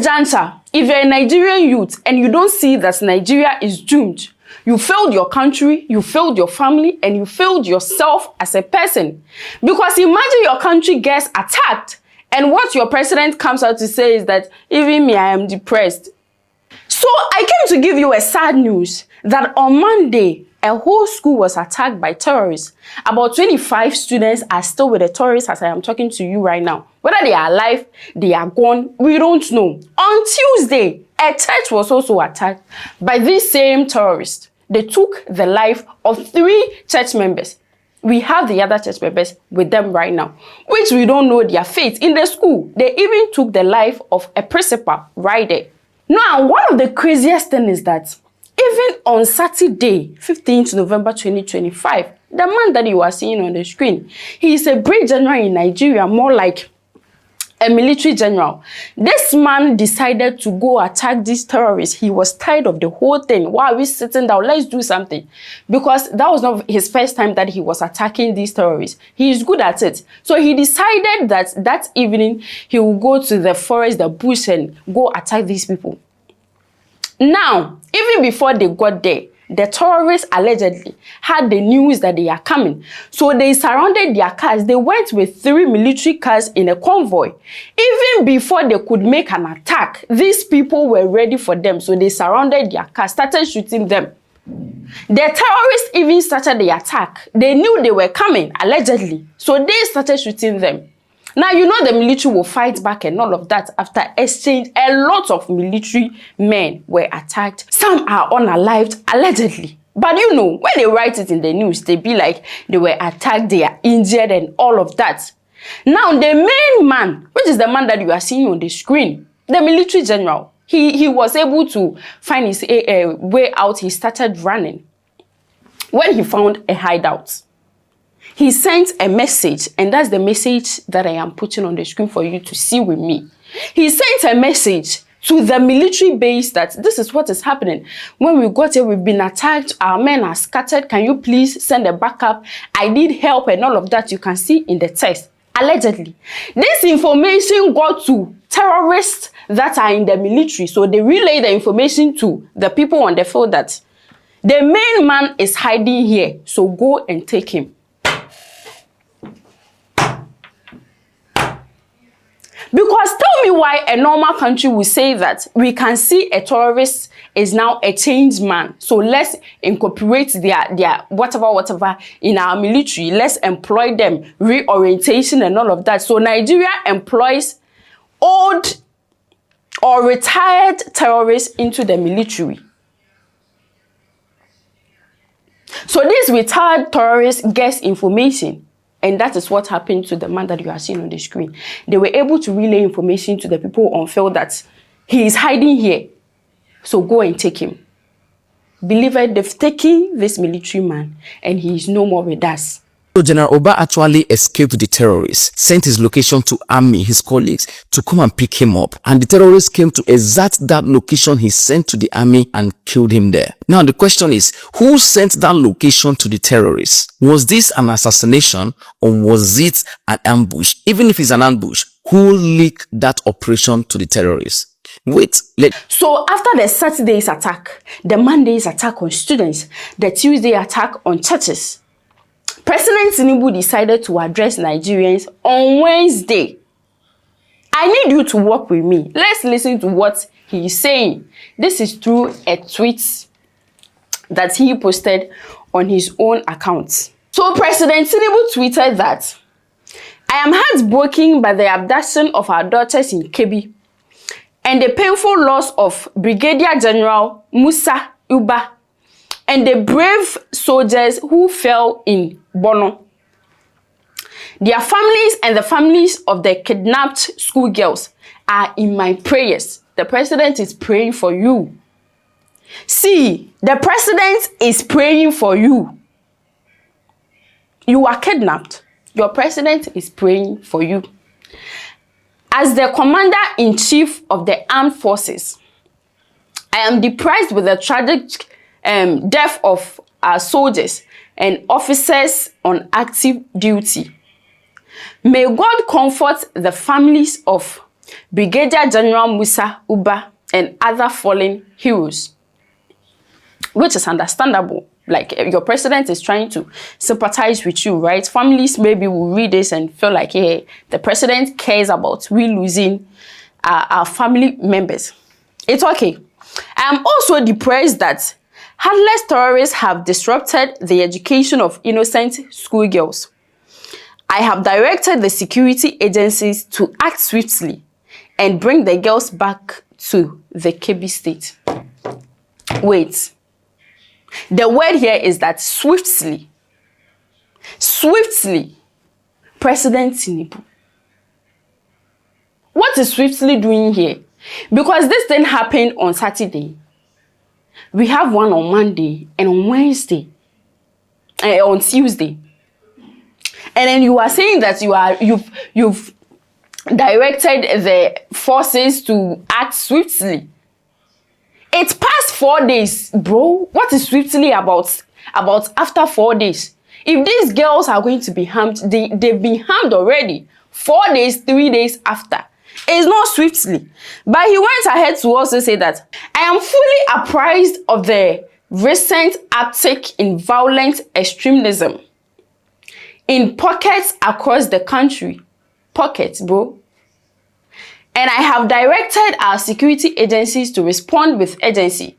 this juncture, if you're a Nigerian youth and you don't see that Nigeria is doomed, you failed your country, you failed your family, and you failed yourself as a person. Because imagine your country gets attacked, and what your president comes out to say is that, even me, I am depressed. So I came to give you a sad news that on Monday, a whole school was attacked by terrorists. About 25 students are still with the terrorists as I am talking to you right now. Whether they are alive, they are gone, we don't know. On Tuesday, a church was also attacked by these same terrorists. They took the life of 3 church members. We have the other church members with them right now, which we don't know their fate. In the school, they even took the life of a principal right there. Now, one of the craziest things is that even on Saturday, 15th November 2025, the man that you are seeing on the screen, he is a brigadier general in Nigeria, more like a military general. This man decided to go attack these terrorists. He was tired of the whole thing. Why are we sitting down? Let's do something. Because that was not his first time that he was attacking these terrorists. He is good at it. So he decided that that evening he will go to the forest, the bush, and go attack these people. Now, even before they got there, the terrorists allegedly had the news that they are coming. So they surrounded their cars. They went with 3 military cars in a convoy. Even before they could make an attack, these people were ready for them. So they surrounded their cars, started shooting them. The terrorists even started the attack. They knew they were coming, allegedly. So they started shooting them. Now, you know the military will fight back and all of that after exchange. A lot of military men were attacked. Some are unalived, allegedly. But you know, when they write it in the news, they be like they were attacked, they are injured and all of that. Now, the main man, which is the man that you are seeing on the screen, the military general, he was able to find his way out. He started running when he found a hideout. He sent a message, and that's the message that I am putting on the screen for you to see with me. He sent a message to the military base that this is what is happening. When we got here, we've been attacked, our men are scattered. Can you please send a backup? I need help and all of that. You can see in the text, allegedly. This information got to terrorists that are in the military. So they relay the information to the people on the field that the main man is hiding here. So go and take him. Because tell me why a normal country will say that we can see a terrorist is now a changed man. So let's incorporate their whatever in our military. Let's employ them, reorientation and all of that. So Nigeria employs old or retired terrorists into the military. So this retired terrorist gets information. And that is what happened to the man that you are seeing on the screen. They were able to relay information to the people on field that he is hiding here. So go and take him. Believe it, they've taken this military man and he is no more with us. So General Oba actually escaped the terrorists, sent his location to army, his colleagues, to come and pick him up. And the terrorists came to exact that location he sent to the army and killed him there. Now the question is, who sent that location to the terrorists? Was this an assassination or was it an ambush? Even if it's an ambush, who leaked that operation to the terrorists? So after the Saturday's attack, the Monday's attack on students, the Tuesday attack on churches, President Tinubu decided to address Nigerians on Wednesday. I need you to work with me. Let's listen to what he is saying. This is through a tweet that he posted on his own account. So President Tinubu tweeted that, I am heartbroken by the abduction of our daughters in Kebbi and the painful loss of Brigadier General Musa Uba and the brave soldiers who fell in Bono. Their families and the families of the kidnapped schoolgirls are in my prayers. The president is praying for you. See, the president is praying for you. You are kidnapped. Your president is praying for you. As the commander-in-chief of the armed forces, I am depressed with the tragic death of our soldiers and officers on active duty. May God comfort the families of Brigadier General Musa Uba, and other fallen heroes, which is understandable. Like, your president is trying to sympathize with you, right? Families maybe will read this and feel like, hey, the president cares about we losing our family members. It's okay. I am also depressed that heartless terrorists have disrupted the education of innocent schoolgirls. I have directed the security agencies to act swiftly and bring the girls back to the Kebbi state. Wait. The word here is that swiftly. Swiftly. President Tinubu. What is swiftly doing here? Because this thing happened on Saturday. We have one on Monday and on Wednesday. On Tuesday. And then you are saying that you've directed the forces to act swiftly. It's past 4 days, bro. What is swiftly about after 4 days? If these girls are going to be harmed, they've been harmed already. 4 days, 3 days after. It's not swiftly. But he went ahead to also say that, I am fully apprised of the recent uptick in violent extremism in pockets across the country. Pockets, bro. And I have directed our security agencies to respond with urgency,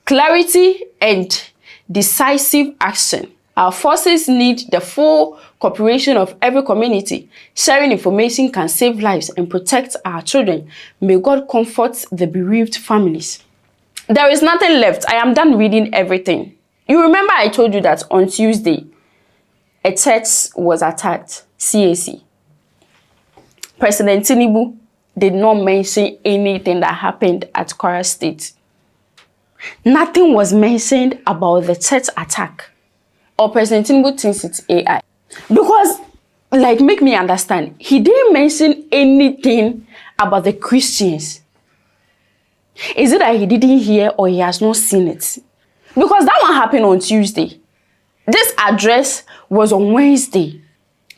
clarity, and decisive action. Our forces need the full cooperation of every community. Sharing information can save lives and protect our children. May God comfort the bereaved families. There is nothing left. I am done reading everything. You remember I told you that on Tuesday, a church was attacked, CAC. President Tinubu did not mention anything that happened at Kwara State. Nothing was mentioned about the church attack. Or President Tinubu thinks it's AI. Because, like, make me understand, he didn't mention anything about the Christians. Is it that he didn't hear or he has not seen it? Because that one happened on Tuesday. This address was on Wednesday.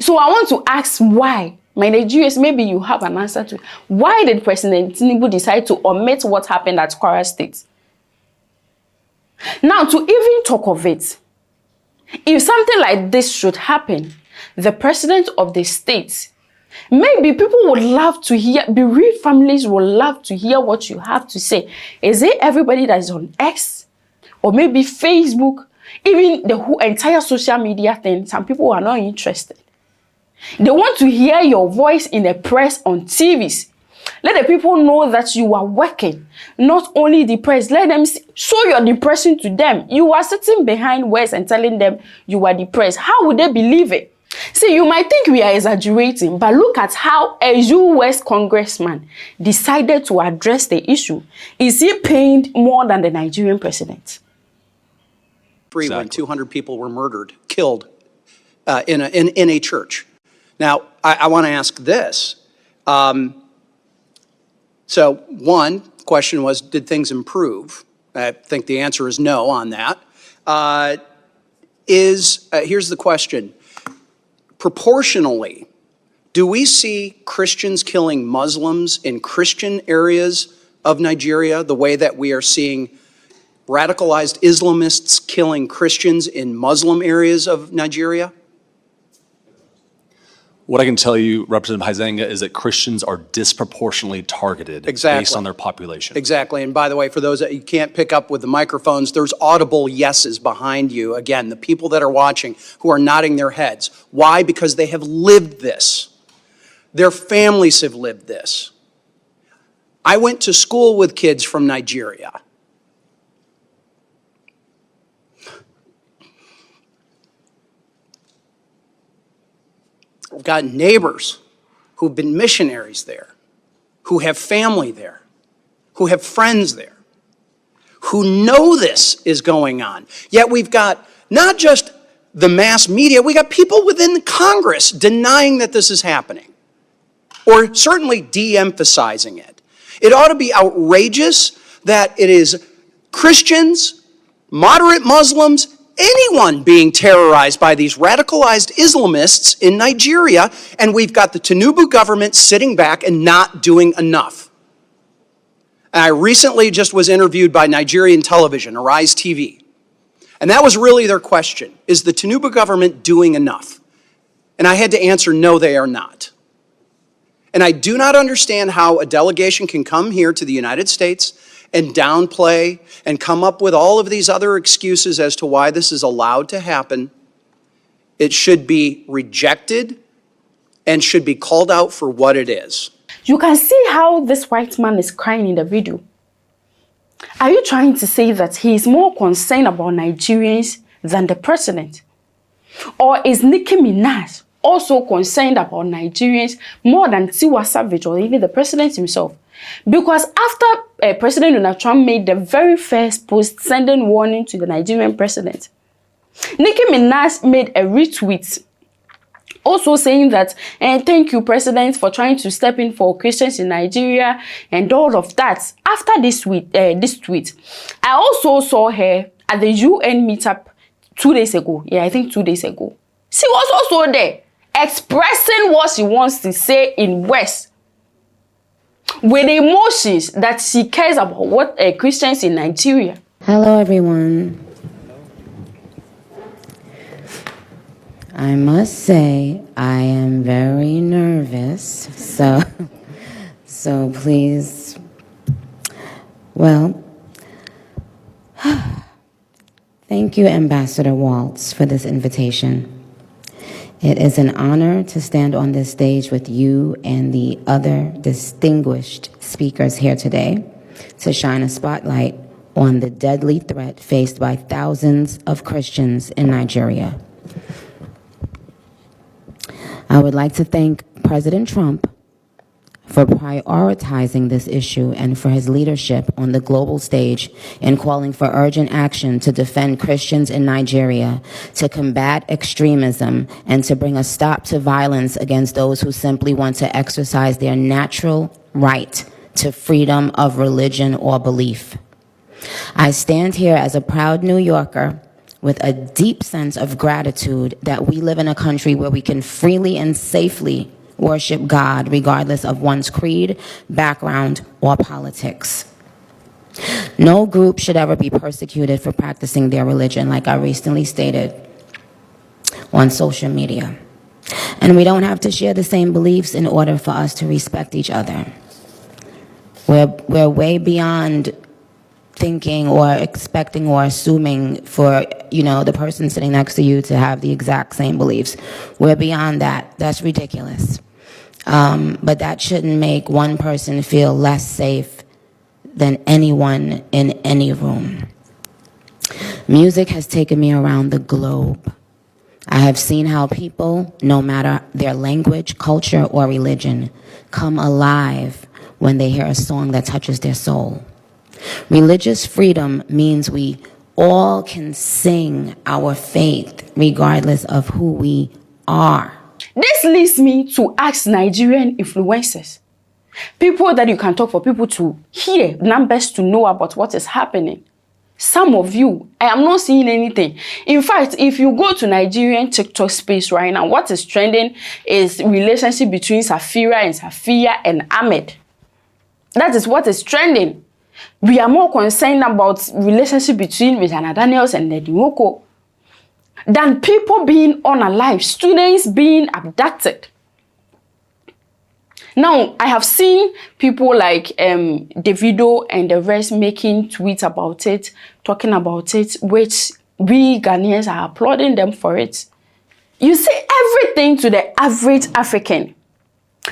So I want to ask why. My Nigerians, maybe you have an answer to. Why did President Tinubu decide to omit what happened at Kwara State? Now, to even talk of it, if something like this should happen, the president of the state, maybe people would love to hear, bereaved families would love to hear what you have to say. Is it everybody that is on X? Or maybe Facebook? Even the whole entire social media thing, some people are not interested. They want to hear your voice in the press, on TVs. Let the people know that you are working, not only depressed. Let them show your depression to them. You are sitting behind words and telling them you are depressed. How would they believe it? See, you might think we are exaggerating, but look at how a US congressman decided to address the issue. Is he pained more than the Nigerian president? Exactly. When 200 people were murdered, killed in a church. Now, I want to ask this. So one question was, did things improve? I think the answer is no on that. Here's the question. Proportionally, do we see Christians killing Muslims in Christian areas of Nigeria the way that we are seeing radicalized Islamists killing Christians in Muslim areas of Nigeria? What I can tell you, Representative Huizenga, is that Christians are disproportionately targeted based on their population. Exactly. And by the way, for those that you can't pick up with the microphones, there's audible yeses behind you. Again, the people that are watching who are nodding their heads. Why? Because they have lived this. Their families have lived this. I went to school with kids from Nigeria. I've got neighbors who've been missionaries there, who have family there, who have friends there, who know this is going on. Yet we've got not just the mass media, we got people within the Congress denying that this is happening, or certainly de-emphasizing it. It ought to be outrageous that it is Christians, moderate Muslims, anyone being terrorized by these radicalized Islamists in Nigeria, and we've got the Tinubu government sitting back and not doing enough. And I recently just was interviewed by Nigerian television, Arise TV, and that was really their question. Is the Tinubu government doing enough? And I had to answer, no, they are not. And I do not understand how a delegation can come here to the United States and downplay and come up with all of these other excuses as to why this is allowed to happen. It should be rejected and should be called out for what it is. You can see how this white man is crying in the video. Are you trying to say that he is more concerned about Nigerians than the president? Or is Nicki Minaj also concerned about Nigerians more than Tiwa Savage or even the president himself? Because after President Donald Trump made the very first post sending warning to the Nigerian president, Nicki Minaj made a retweet also saying that, thank you, President, for trying to step in for Christians in Nigeria and all of that. After this tweet, I also saw her at the UN meetup 2 days ago. Yeah, I think 2 days ago. She was also there expressing what she wants to say in West, with emotions that she cares about what Christians in Nigeria. Hello, everyone. I must say I am very nervous, so please, well, thank you, Ambassador Waltz, for this invitation. It is an honor to stand on this stage with you and the other distinguished speakers here today to shine a spotlight on the deadly threat faced by thousands of Christians in Nigeria. I would like to thank President Trump for prioritizing this issue and for his leadership on the global stage in calling for urgent action to defend Christians in Nigeria, to combat extremism, and to bring a stop to violence against those who simply want to exercise their natural right to freedom of religion or belief. I stand here as a proud New Yorker with a deep sense of gratitude that we live in a country where we can freely and safely worship God regardless of one's creed, background, or politics. No group should ever be persecuted for practicing their religion, like I recently stated on social media. And we don't have to share the same beliefs in order for us to respect each other. We're way beyond thinking or expecting or assuming for, the person sitting next to you to have the exact same beliefs. We're beyond that. That's ridiculous. But that shouldn't make one person feel less safe than anyone in any room. Music has taken me around the globe. I have seen how people, no matter their language, culture, or religion, come alive when they hear a song that touches their soul. Religious freedom means we all can sing our faith regardless of who we are. This leads me to ask Nigerian influencers, people that you can talk for people to hear, numbers to know about what is happening. Some of you, I am not seeing anything. In fact, if you go to Nigerian TikTok space right now, what is trending is relationship between Safira and Ahmed. That is what is trending. We are more concerned about relationship between Rizana Daniels and Nedi Nwoko than people being unalive, students being abducted. Now, I have seen people like Davido and the rest making tweets about it, talking about it, which we Ghanaians are applauding them for it. You see, everything to the average African,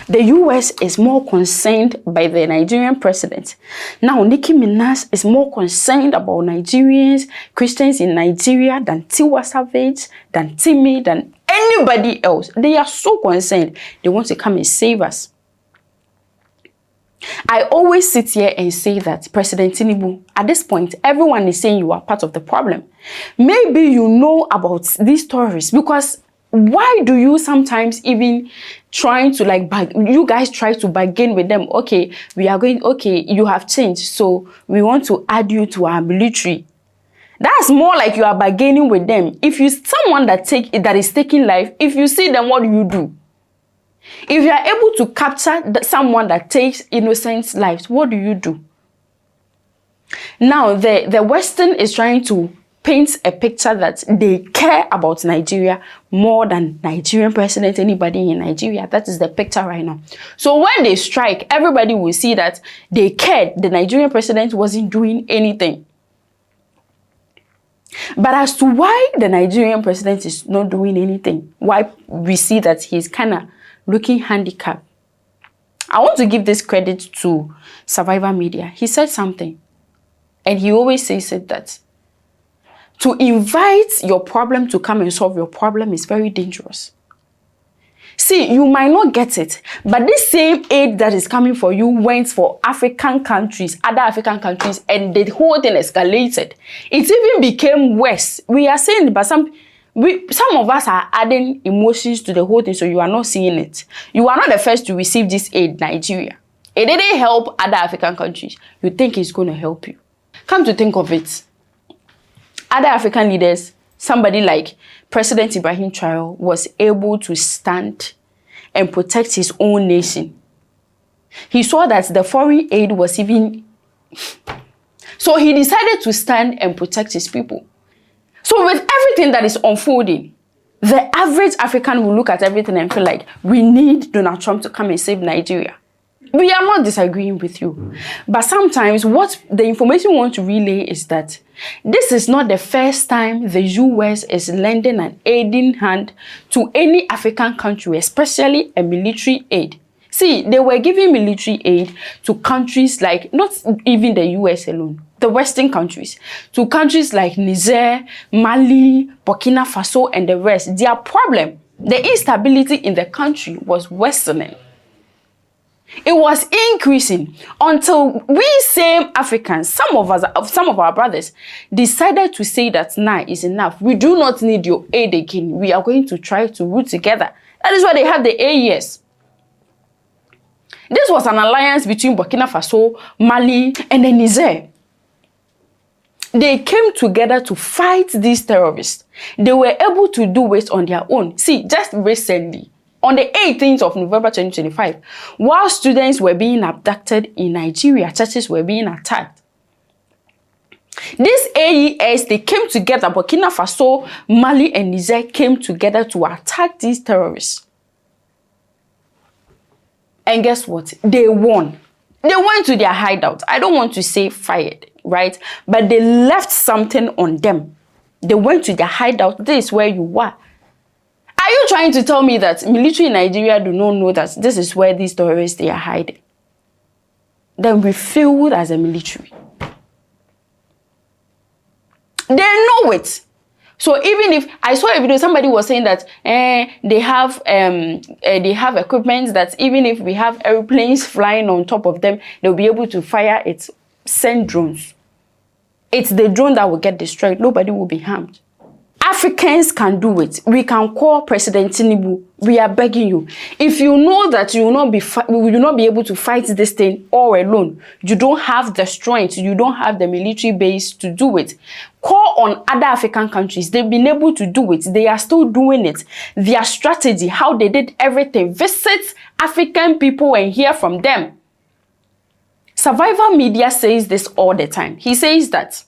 the US is more concerned by the Nigerian president. Now, Nicki Minaj is more concerned about Nigerians, Christians in Nigeria than Tiwa Savage, than Timmy, than anybody else. They are so concerned. They want to come and save us. I always sit here and say that President Tinubu, at this point, everyone is saying you are part of the problem. Maybe you know about these stories, because why do you sometimes even trying to you guys try to bargain with them? Okay, you have changed, so we want to add you to our military. That's more like you are bargaining with them. If you someone that is taking life, if you see them, what do you do? If you are able to capture someone that takes innocent lives, what do you do? Now, the Western is trying to paint a picture that they care about Nigeria more than Nigerian president, anybody in Nigeria. That is the picture right now. So when they strike, everybody will see that they cared. The Nigerian president wasn't doing anything. But as to why the Nigerian president is not doing anything, why we see that he's kind of looking handicapped, I want to give this credit to Survivor Media. He said something, and he always says it, that to invite your problem to come and solve your problem is very dangerous. See, you might not get it, but this same aid that is coming for you went for African countries, other African countries, and the whole thing escalated. It even became worse. We are saying, but some of us are adding emotions to the whole thing, so you are not seeing it. You are not the first to receive this aid, Nigeria. It didn't help other African countries. You think it's going to help you. Come to think of it, other African leaders, somebody like President Ibrahim Traoré was able to stand and protect his own nation. He saw that the foreign aid was even... So he decided to stand and protect his people. So with everything that is unfolding, the average African will look at everything and feel like, we need Donald Trump to come and save Nigeria. We are not disagreeing with you. But sometimes what the information we want to relay is that this is not the first time the US is lending an aiding hand to any African country, especially a military aid. See, they were giving military aid to countries like, not even the US alone, the Western countries, to countries like Niger, Mali, Burkina Faso, and the rest. Their problem, the instability in the country, was worsening. It was increasing until we same Africans, some of our brothers, decided to say that now is enough. We do not need your aid again. We are going to try to root together. That is why they had the AES. This was an alliance between Burkina Faso, Mali, and the Niger. They came together to fight these terrorists. They were able to do it on their own. See, just recently, on the 18th of November 2025, while students were being abducted in Nigeria, churches were being attacked. This AES, they came together, Burkina Faso, Mali, and Niger came together to attack these terrorists. And guess what? They won. They went to their hideout. I don't want to say fired, right? But they left something on them. They went to their hideout. This is where you are. Are you trying to tell me that military in Nigeria do not know that this is where these terrorists they are hiding? Then we failed as a military. They know it. So even if I saw a video, somebody was saying that they have equipment that even if we have airplanes flying on top of them, they'll be able to fire it, send drones. It's the drone that will get destroyed. Nobody will be harmed. Africans can do it. We can call President Tinubu. We are begging you. If you know that you will not be able to fight this thing all alone, you don't have the strength, you don't have the military base to do it, call on other African countries. They've been able to do it. They are still doing it. Their strategy, how they did everything. Visit African people and hear from them. Survivor Media says this all the time. He says that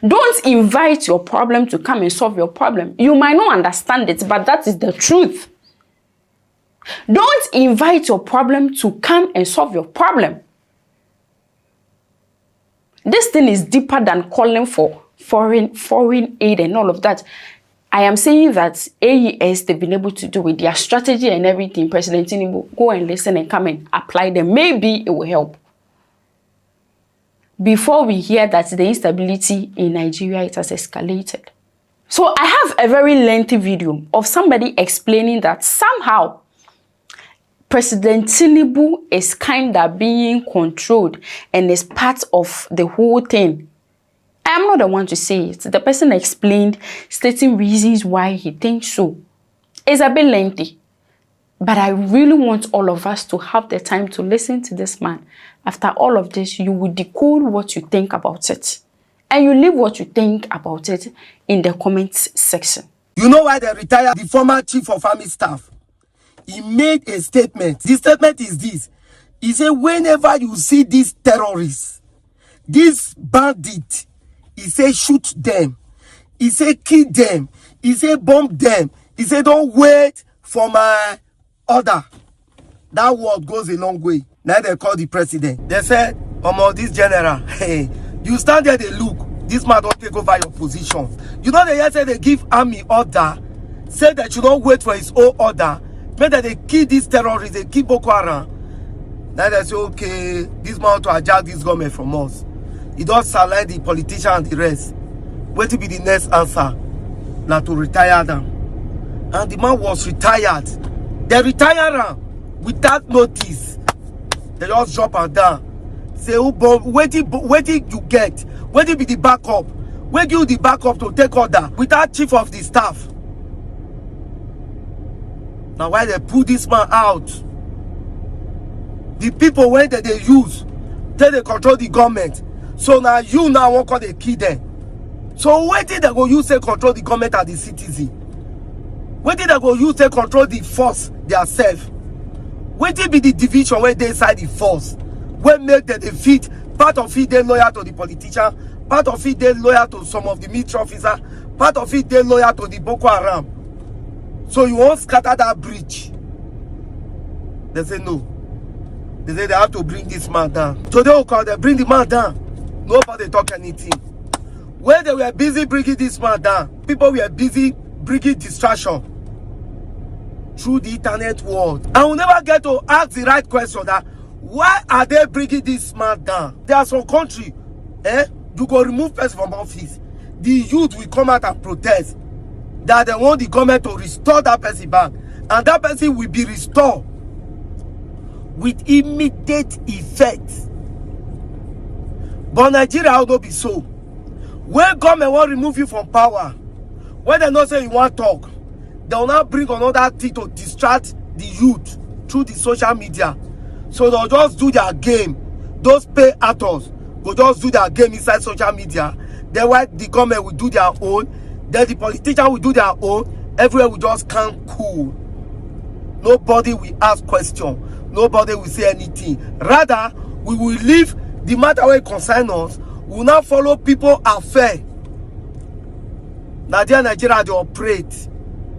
don't invite your problem to come and solve your problem. You might not understand it, but that is the truth. Don't invite your problem to come and solve your problem. This thing is deeper than calling for foreign aid and all of that. I am saying that AES, they've been able to do with their strategy and everything. President Tinubu, go and listen and come and apply them. Maybe it will help. Before we hear that the instability in Nigeria, it has escalated. So I have a very lengthy video of somebody explaining that somehow President Tinubu is kind of being controlled and is part of the whole thing. I am not the one to say it. The person explained, stating reasons why he thinks so. It's a bit lengthy. But I really want all of us to have the time to listen to this man. After all of this, you will decode what you think about it. and you leave what you think about it in the comments section. You know why they retired the former chief of army staff? He made a statement. The statement is this. He said, whenever you see these terrorists, these bandits, he said, shoot them. He said, kill them. He said, bomb them. He said, don't wait for my order. That word goes a long way. Now they call the president. They said, this general, hey, you stand there, they look. This man don't take over your position. You know, they say they give army order, say that you don't wait for his own order. Make that they kill these terrorists, they kill Boko Haram. Now they say, okay, this man to adjust this government from us. He don't select the politician and the rest. What will be the next answer? Now to retire them. And the man was retired. They retired him without notice. They just drop and down. Say, who bomb? Where did you get? Where did be the backup? Where give you the backup to take order without chief of the staff? Now why they put this man out? The people when they use, they control the government. So now you now won't call the key them. So where did they go use to control the government and the citizen? Where did they go use to control the force themselves? Where did be the division where they inside the force? Where make the defeat? Part of it they loyal to the politician, part of it they loyal to some of the military officers, part of it they loyal to the Boko Haram. So you won't scatter that bridge. They say no. They say they have to bring this man down. Today will call they bring the man down. Nobody talk anything. When they were busy bringing this man down, people were busy bringing distraction through the internet world. And we never get to ask the right question that why are they bringing this man down? There are some country, you go remove person from office. The youth will come out and protest that they want the government to restore that person back. And that person will be restored with immediate effect. But Nigeria will not be so. When government will remove you from power, when they not say you want to talk, they will not bring another thing to distract the youth through the social media. So they'll just do their game. Those pay actors will just do their game inside social media. Then why the government will do their own. Then the politician will do their own. Everywhere will just come cool. Nobody will ask questions. Nobody will say anything. Rather, we will leave the matter where it concerns us. We will not follow people affair. Nigeria, they operate.